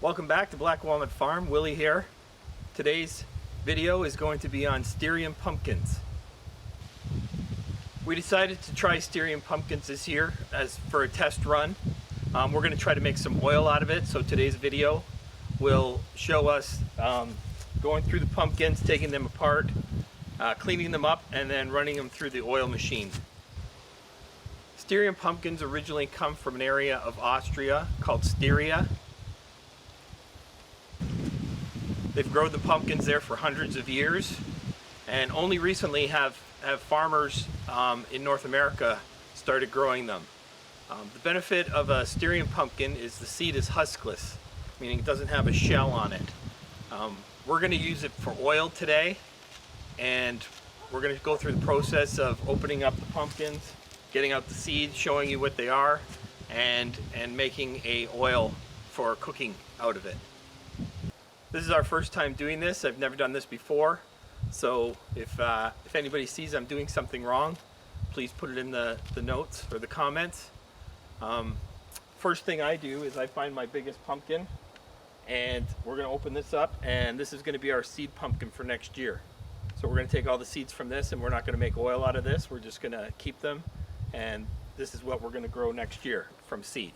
Welcome back to Black Walnut Farm. Willie here. Today's video is going to be on Styrian pumpkins. We decided to try Styrian pumpkins this year as for a test run. We're going to try to make some oil out of it, so today's video will show us going through the pumpkins, taking them apart, cleaning them up, and then running them through the oil machine. Styrian pumpkins originally come from an area of Austria called Styria. They've grown the pumpkins there for hundreds of years, and only recently have farmers in North America started growing them. The benefit of a Styrian pumpkin is the seed is huskless, meaning it doesn't have a shell on it. We're going to use it for oil today, and we're going to go through the process of opening up the pumpkins, getting out the seeds, showing you what they are, and making a oil for cooking out of it. This is our first time doing this. I've never done this before, so if anybody sees I'm doing something wrong, please put it in the notes or the comments. First thing I do is I find my biggest pumpkin, and we're going to open this up, and this is going to be our seed pumpkin for next year. So we're going to take all the seeds from this, and we're not going to make oil out of this. We're just going to keep them, and this is what we're going to grow next year from seed.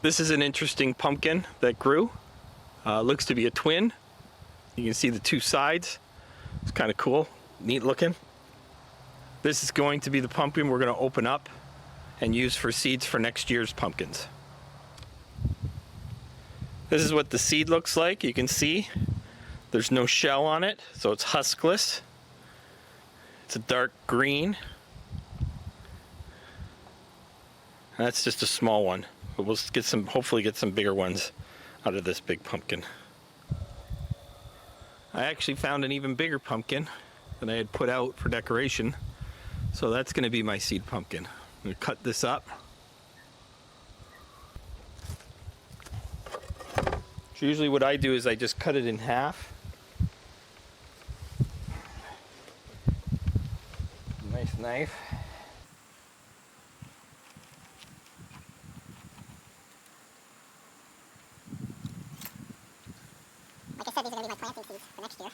This is an interesting pumpkin that grew. Looks to be a twin. You can see the two sides. It's kind of cool, neat looking. This is going to be the pumpkin we're going to open up and use for seeds for next year's pumpkins. This is what the seed looks like. You can see there's no shell on it, so it's huskless. It's a dark green. And that's just a small one. But we'll get hopefully get some bigger ones out of this big pumpkin. I actually found an even bigger pumpkin than I had put out for decoration. So that's going to be my seed pumpkin. I'm going to cut this up. So usually what I do is I just cut it in half. Nice knife. Like I said, these are going to be my planting seeds for next year.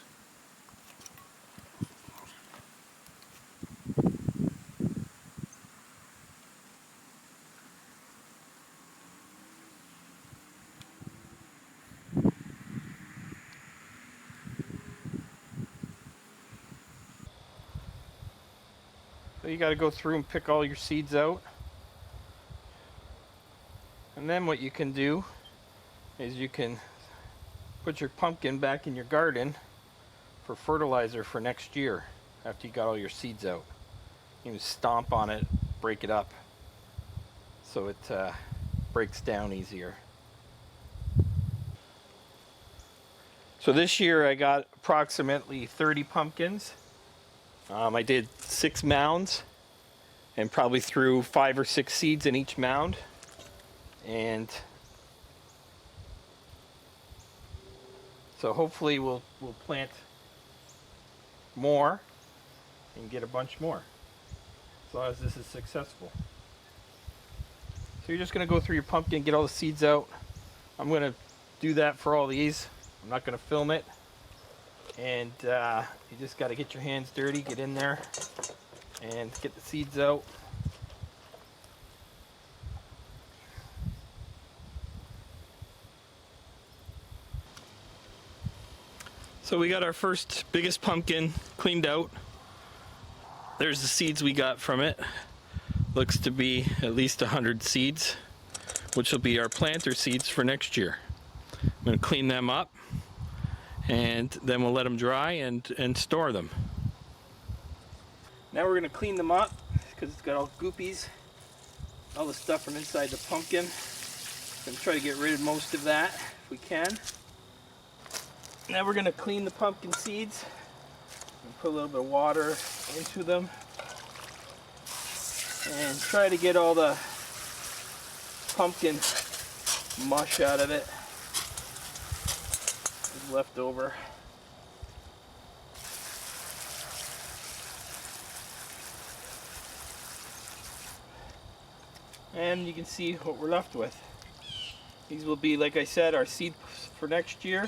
So you got to go through and pick all your seeds out. And then what you can do is you can put your pumpkin back in your garden for fertilizer for next year after you got all your seeds out. You can stomp on it, break it up so it breaks down easier. So this year I got approximately 30 pumpkins. I did 6 mounds and probably threw 5 or 6 seeds in each mound, and so hopefully we'll plant more and get a bunch more as long as this is successful. So you're just going to go through your pumpkin, get all the seeds out. I'm going to do that for all these. I'm not going to film it. And you just got to get your hands dirty, get in there and get the seeds out. So we got our first biggest pumpkin cleaned out. There's the seeds we got from it. Looks to be at least 100 seeds, which will be our planter seeds for next year. I'm going to clean them up, and then we'll let them dry and store them. Now we're going to clean them up because it's got all goopies, all the stuff from inside the pumpkin. I'm going to try to get rid of most of that if we can. Now we're going to clean the pumpkin seeds and put a little bit of water into them and try to get all the pumpkin mush out of it that's left over. And you can see what we're left with. These will be, like I said, our seeds for next year.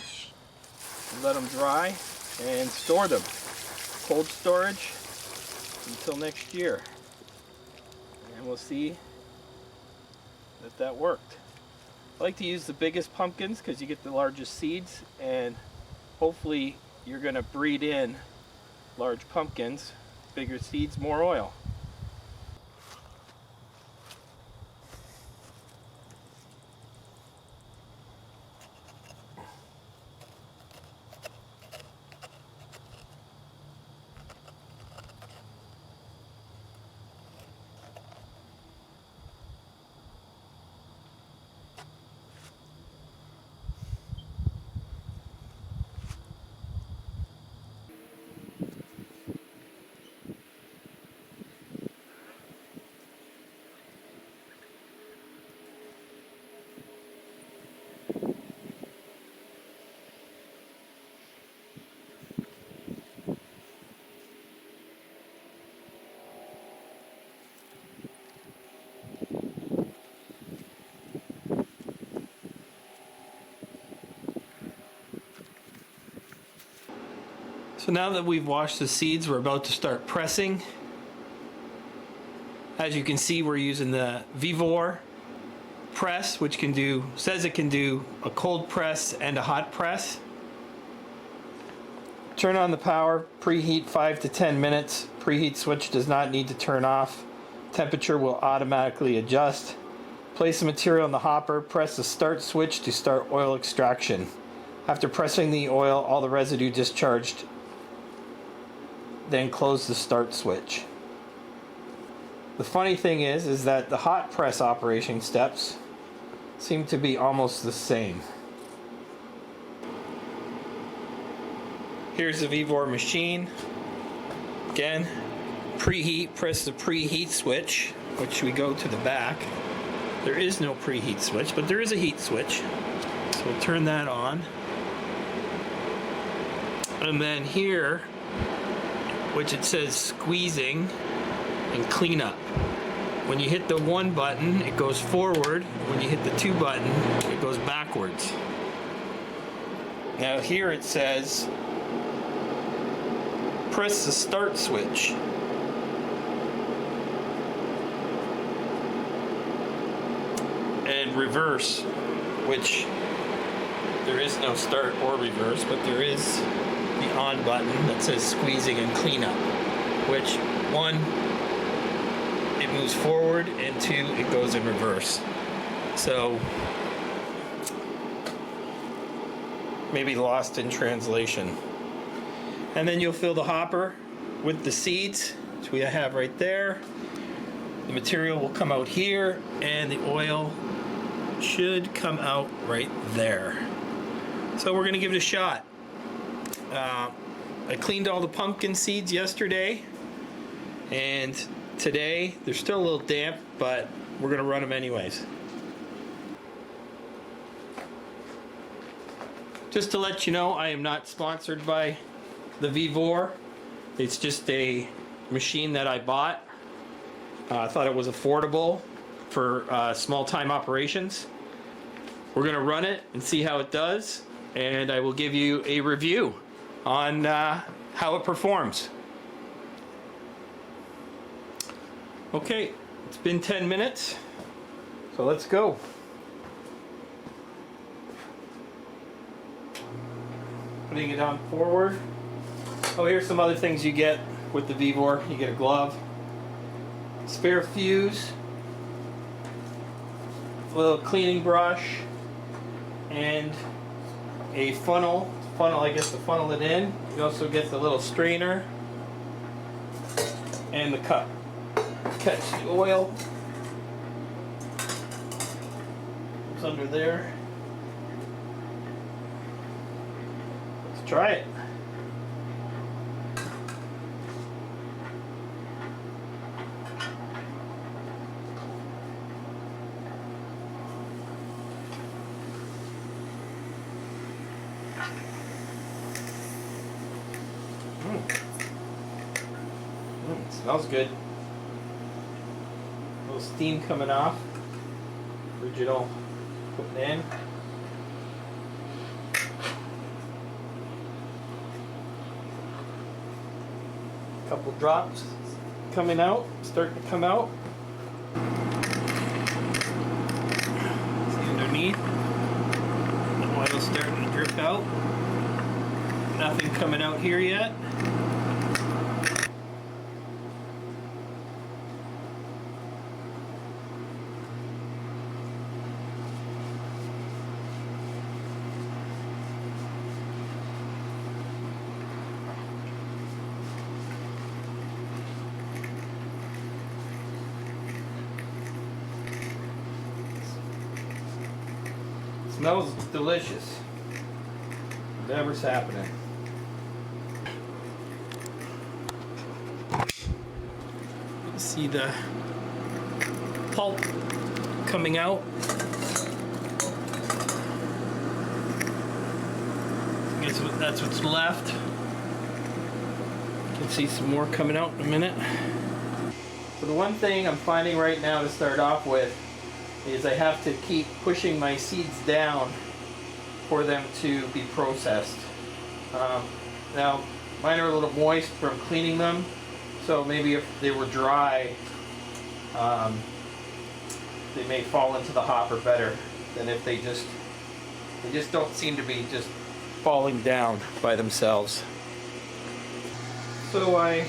Let them dry and store them. Cold storage until next year. And we'll see that worked. I like to use the biggest pumpkins because you get the largest seeds, and hopefully you're going to breed in large pumpkins, bigger seeds, more oil. So now that we've washed the seeds, we're about to start pressing. As you can see, we're using the Vevor press, which says it can do a cold press and a hot press. Turn on the power, preheat 5 to 10 minutes. Preheat switch does not need to turn off. Temperature will automatically adjust. Place the material in the hopper, press the start switch to start oil extraction. After pressing the oil, all the residue discharged. Then close the start switch. The funny thing is that the hot press operation steps seem to be almost the same. Here's the Vevor machine. Again, preheat, press the preheat switch, which we go to the back. There is no preheat switch, but there is a heat switch. So we'll turn that on. And then here, which it says squeezing and clean up. When you hit the 1 button, it goes forward. When you hit the 2 button, it goes backwards. Now here it says, press the start switch. And reverse, which there is no start or reverse, but there is the on button that says squeezing and cleanup, which 1, it moves forward, and 2, it goes in reverse. So maybe lost in translation. And then you'll fill the hopper with the seeds, which we have right there. The material will come out here, and the oil should come out right there. So we're gonna give it a shot. I cleaned all the pumpkin seeds yesterday, and today they're still a little damp, but we're gonna run them anyways. Just to let you know, I am not sponsored by the Vevor. It's just a machine that I bought. I thought it was affordable for small time operations. We're gonna run it and see how it does, and I will give you a review on how it performs. Okay, it's been 10 minutes, so let's go. Putting it on forward. Oh, here's some other things you get with the Vevor. You get a glove, spare fuse, a little cleaning brush, and a funnel, I guess, to funnel it in. You also get the little strainer and the cup. Catch the oil. It's under there. Let's try it. It smells good. A little steam coming off. Original Put it in. Couple drops coming out, starting to come out. See underneath, the oil's starting to drip out. Nothing coming out here yet. Smells delicious. Whatever's happening. See the pulp coming out. I guess that's what's left. You can see some more coming out in a minute. So the one thing I'm finding right now to start off with is I have to keep pushing my seeds down for them to be processed. Now, mine are a little moist from cleaning them, so maybe if they were dry, they may fall into the hopper better than if they just don't seem to be just falling down by themselves. So I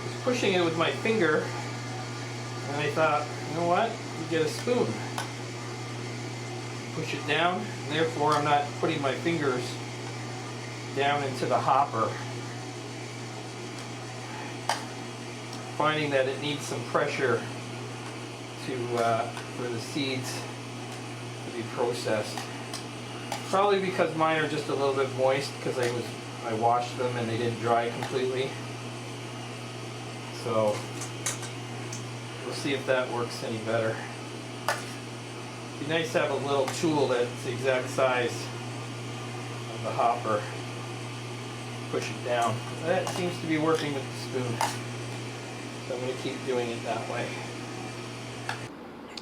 was pushing it with my finger, and I thought, you know what? You get a spoon. Push it down, and therefore I'm not putting my fingers down into the hopper. Finding that it needs some pressure for the seeds to be processed. Probably because mine are just a little bit moist because I washed them and they didn't dry completely. So we'll see if that works any better. It'd be nice to have a little tool that's the exact size of the hopper. Push it down. That seems to be working with the spoon. So I'm going to keep doing it that way.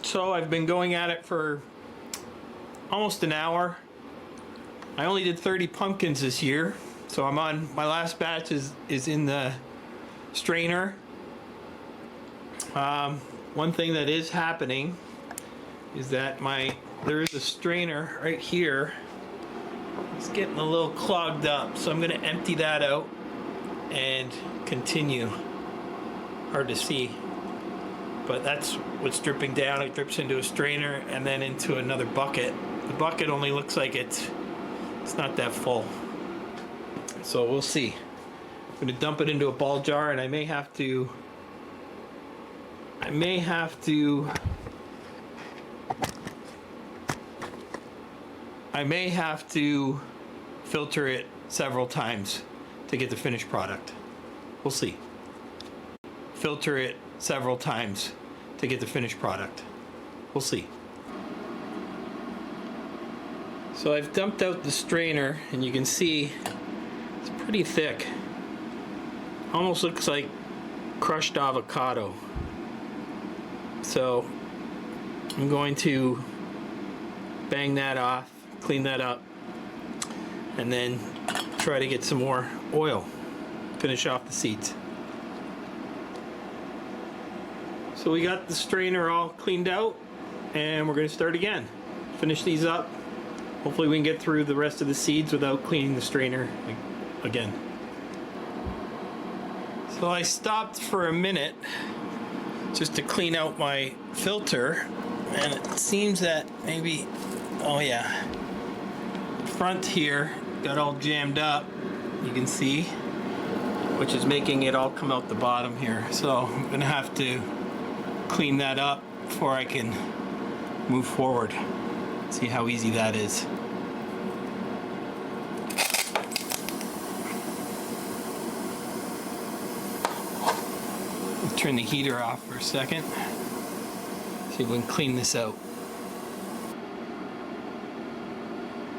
So I've been going at it for almost an hour. I only did 30 pumpkins this year. So I'm on, my last batch is in the strainer. One thing that is happening is that there is a strainer right here. It's getting a little clogged up, so I'm going to empty that out and continue. Hard to see, but that's what's dripping down. It drips into a strainer and then into another bucket. The bucket only looks like it's not that full, so we'll see. I'm going to dump it into a ball jar, and I may have to filter it several times to get the finished product. We'll see. Filter it several times to get the finished product. We'll see. So I've dumped out the strainer, and you can see it's pretty thick. Almost looks like crushed avocado. So I'm going to bang that off, clean that up, and then try to get some more oil, finish off the seeds. So we got the strainer all cleaned out, and we're going to start again. Finish these up. Hopefully we can get through the rest of the seeds without cleaning the strainer again. So I stopped for a minute just to clean out my filter, and it seems that maybe, oh yeah, the front here got all jammed up, you can see, which is making it all come out the bottom here. So I'm gonna have to clean that up before I can move forward. See how easy that is. Turn the heater off for a second. See if we can clean this out.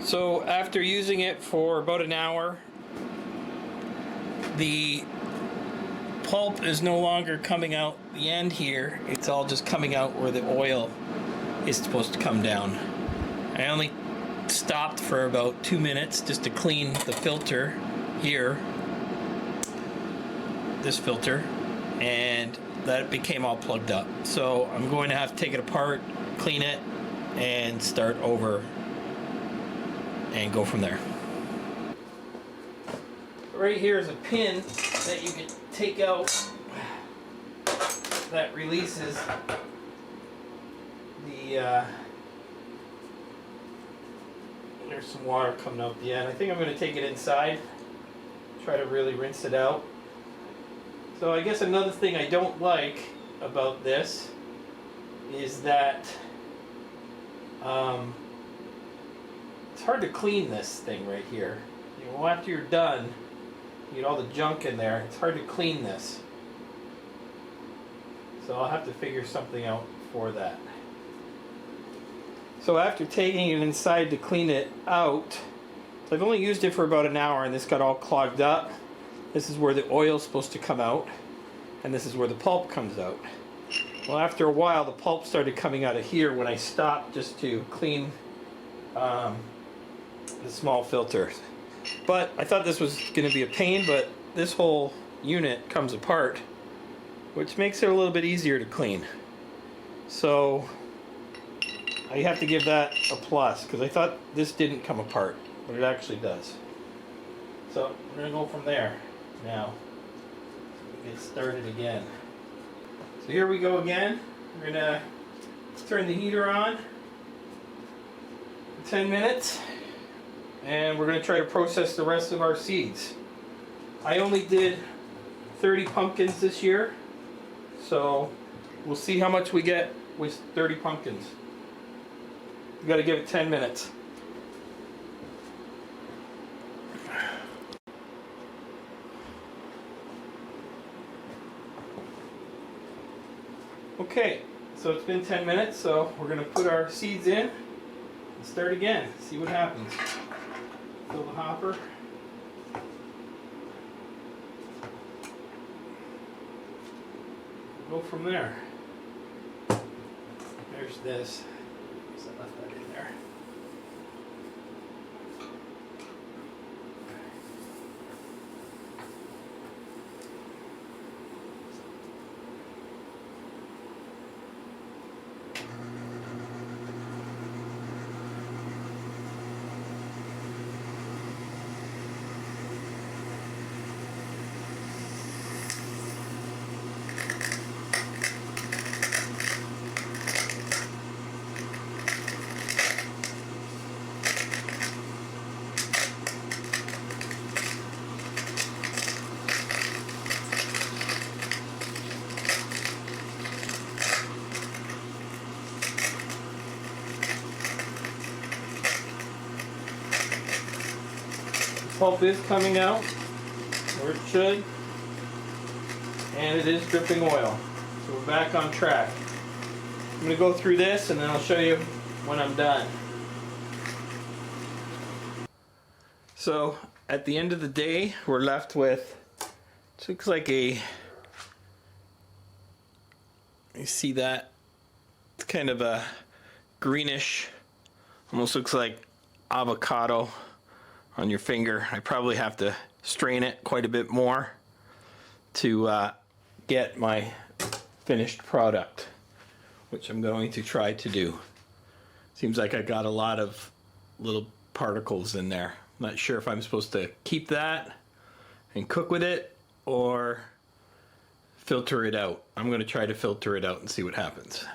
So after using it for about an hour, the pulp is no longer coming out the end here. It's all just coming out where the oil is supposed to come down. I only stopped for about 2 minutes just to clean the filter here, this filter, and that became all plugged up. So I'm going to have to take it apart, clean it, and start over and go from there. Right here is a pin that you can take out that releases the there's some water coming out the end. I think I'm going to take it inside, try to really rinse it out. So I guess another thing I don't like about this is that it's hard to clean this thing right here. You know, after you're done, you get all the junk in there. It's hard to clean this. So I'll have to figure something out for that. So after taking it inside to clean it out, I've only used it for about an hour and this got all clogged up. This is where the oil's supposed to come out, and this is where the pulp comes out. Well, after a while, the pulp started coming out of here when I stopped just to clean the small filter. But I thought this was going to be a pain, but this whole unit comes apart, which makes it a little bit easier to clean. So I have to give that a plus, because I thought this didn't come apart, but it actually does. So we're going to go from there now. Get started again. So here we go again. We're going to turn the heater on for 10 minutes, and we're going to try to process the rest of our seeds. I only did 30 pumpkins this year, so we'll see how much we get with 30 pumpkins. We got to give it 10 minutes. Okay, so it's been 10 minutes, so we're going to put our seeds in and start again, see what happens. Fill the hopper. Go from there. There's this. So I left that in there. Pulp is coming out where it should, and it is dripping oil, so we're back on track. I'm going to go through this and then I'll show you when I'm done. So at the end of the day, we're left with, it looks like a, you see that, it's kind of a greenish, almost looks like avocado on your finger. I probably have to strain it quite a bit more to get my finished product, which I'm going to try to do. Seems like I got a lot of little particles in there. I'm not sure if I'm supposed to keep that and cook with it or filter it out. I'm going to try to filter it out and see what happens.